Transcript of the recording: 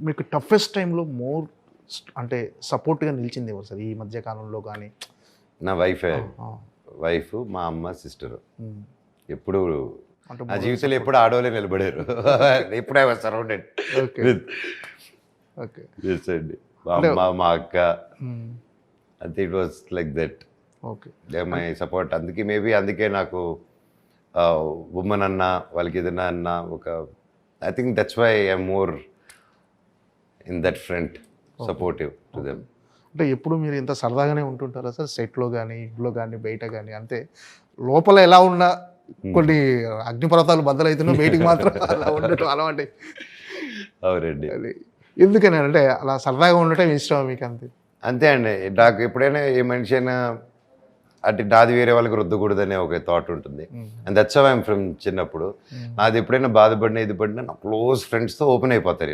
మీకు టఫెస్ట్ టైంలో అంటే సపోర్ట్గా నిలిచింది ఎవరు సార్ ఈ మధ్య కాలంలో కానీ? నా వైఫ్, మా అమ్మ, సిస్టరు. ఎప్పుడు అంటే నా జీవితంలో ఎప్పుడు ఆడవాళ్ళే నిలబడారు. ఎప్పుడు ఐ వాజ్ సరౌండెడ్ విత్ అండి. మా అమ్మ, మా అక్క, అంతే. It was like that. Okay, my support. అందుకే నాకు ఉమెన్ అన్నా, వాళ్ళకి ఏదైనా అన్నా ఒక I think that's why I'm more in that front supportive to them. అంటే ఎప్పుడు మీరు ఇంత సరదాగానే ఉంటుంటారా సార్ సెట్లో కానీ, ఇంట్లో కానీ, బయట కానీ? అంతే లోపల ఎలా ఉన్నా కొన్ని అగ్నిపర్వతాలు బద్దలవుతున్నా బయటికి మాత్రం అలా ఉండటం అలవాటు. అవునండి. అది ఎందుకని అంటే అలా సరదాగా ఉండటం ఇష్టం మీకు? అంతే అండి. నాకు ఎప్పుడైనా ఏ మనిషి అయినా అంటే నాది వేరే వాళ్ళకి రుద్దకూడదనే ఒక థాట్ ఉంటుంది. And that's how I'm from చిన్నప్పుడు. నాది ఎప్పుడైనా బాధపడినా, ఇది పడినా నా క్లోజ్ ఫ్రెండ్స్తో ఓపెన్ అయిపోతారు.